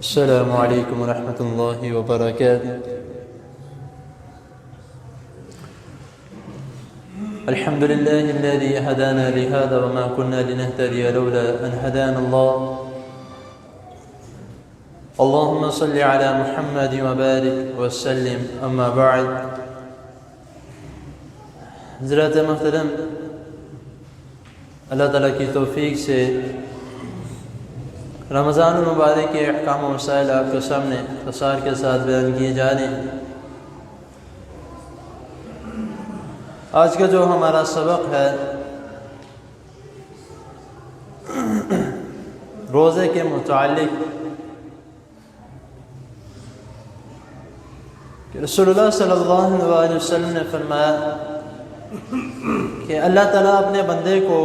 السلام عليكم ورحمة الله وبركاته. الحمد لله الذي هدانا لهذا وما كنا لنهتدي لولا أن هدانا الله. اللهم صل على محمد وبارك وسلم. أما بعد. حضرات محترم، اللہ تعالیٰ کی توفیق سے رمضان المبارک کے احکام و مسائل آپ کے سامنے اختصار کے ساتھ بیان کیے جا رہے ہیں۔ آج کا جو ہمارا سبق ہے روزے کے متعلق، کہ رسول اللہ صلی اللہ علیہ وسلم نے فرمایا کہ اللہ تعالیٰ اپنے بندے کو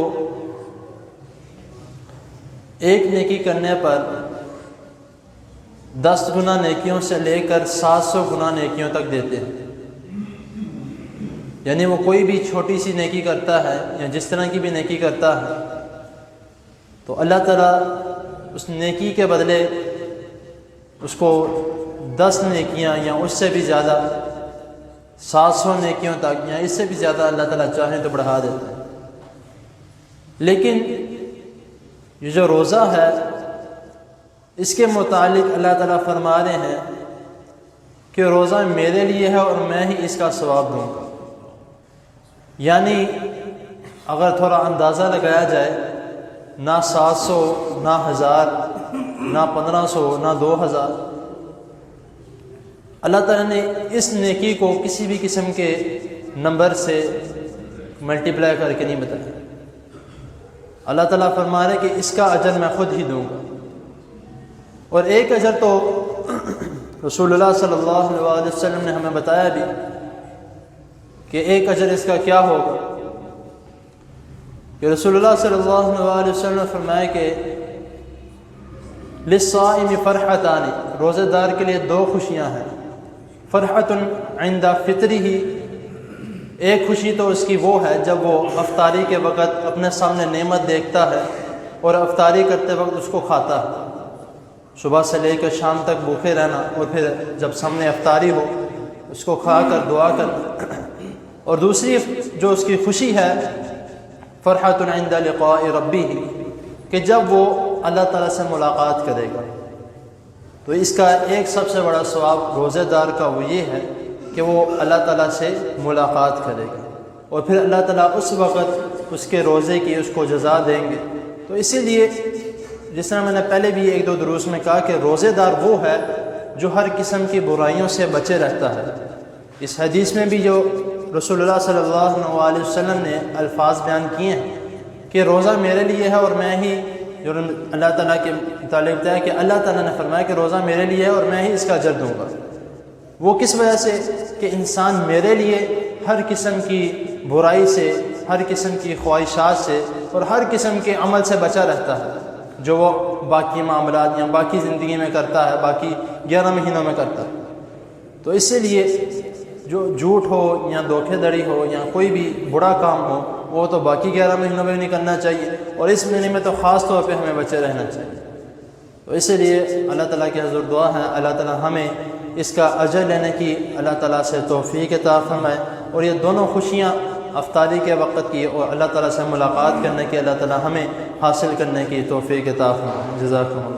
ایک نیکی کرنے پر 10 گنا نیکیوں سے لے کر 700 گنا نیکیوں تک دیتے ہیں۔ یعنی وہ کوئی بھی چھوٹی سی نیکی کرتا ہے یا جس طرح کی بھی نیکی کرتا ہے تو اللہ تعالیٰ اس نیکی کے بدلے اس کو 10 نیکیاں یا اس سے بھی زیادہ 700 نیکیوں تک یا اس سے بھی زیادہ اللہ تعالیٰ چاہیں تو بڑھا دیتا ہے۔ لیکن یہ جو روزہ ہے اس کے متعلق اللہ تعالیٰ فرما رہے ہیں کہ روزہ میرے لیے ہے اور میں ہی اس کا ثواب دوں گا۔ یعنی اگر تھوڑا اندازہ لگایا جائے، نہ 700 نہ 1000 نہ 1500 نہ 2000، اللہ تعالیٰ نے اس نیکی کو کسی بھی قسم کے نمبر سے ملٹیپلائی کر کے نہیں بتایا۔ اللہ تعالیٰ فرما رہے کہ اس کا اجر میں خود ہی دوں گا۔ اور ایک اجر تو رسول اللہ صلی اللہ علیہ وسلم نے ہمیں بتایا بھی کہ ایک اجر اس کا کیا ہوگا، کہ رسول اللہ صلی اللہ علیہ وسلم نے فرمایا کہ للصائم فرحتان، روزہ دار کے لیے 2 خوشیاں ہیں۔ فرحۃ عند فطرہ، ایک خوشی تو اس کی وہ ہے جب وہ افطاری کے وقت اپنے سامنے نعمت دیکھتا ہے اور افطاری کرتے وقت اس کو کھاتا ہے، صبح سے لے کر شام تک بھوکے رہنا، اور پھر جب سامنے افطاری ہو اس کو کھا کر دعا کرنا۔ اور دوسری جو اس کی خوشی ہے فرحۃ عند لقاء ربہ، کہ جب وہ اللہ تعالیٰ سے ملاقات کرے گا۔ تو اس کا ایک سب سے بڑا ثواب روزے دار کا وہ یہ ہے کہ وہ اللہ تعالیٰ سے ملاقات کرے گا، اور پھر اللہ تعالیٰ اس وقت اس کے روزے کی اس کو جزا دیں گے۔ تو اسی لیے جس طرح میں نے پہلے بھی 1-2 دروس میں کہا کہ روزے دار وہ ہے جو ہر قسم کی برائیوں سے بچے رہتا ہے۔ اس حدیث میں بھی جو رسول اللہ صلی اللہ علیہ وسلم نے الفاظ بیان کیے ہیں کہ روزہ میرے لیے ہے اور میں ہی، جو اللہ تعالیٰ کے متعلق ہے کہ اللہ تعالیٰ نے فرمایا کہ روزہ میرے لیے ہے اور میں ہی اس کا اجر دوں گا۔ وہ کس وجہ سے؟ کہ انسان میرے لیے ہر قسم کی برائی سے، ہر قسم کی خواہشات سے اور ہر قسم کے عمل سے بچا رہتا ہے جو وہ باقی معاملات یا باقی زندگی میں کرتا ہے، باقی 11 مہینوں میں کرتا ہے۔ تو اسی لیے جو جھوٹ ہو یا دھوکے دھڑی ہو یا کوئی بھی برا کام ہو وہ تو باقی 11 مہینوں میں نہیں کرنا چاہیے، اور اس مہینے میں تو خاص طور پہ ہمیں بچے رہنا چاہیے۔ تو اسی لیے اللہ تعالیٰ کی حضور دعا ہے اللہ تعالیٰ ہمیں اس کا اجر لینے کی اللہ تعالیٰ سے توفیق عطا فرمائے، اور یہ دونوں خوشیاں افطاری کے وقت کی اور اللہ تعالیٰ سے ملاقات کرنے کی اللہ تعالیٰ ہمیں حاصل کرنے کی توفیق عطا فرمائے۔ جزاکم اللہ۔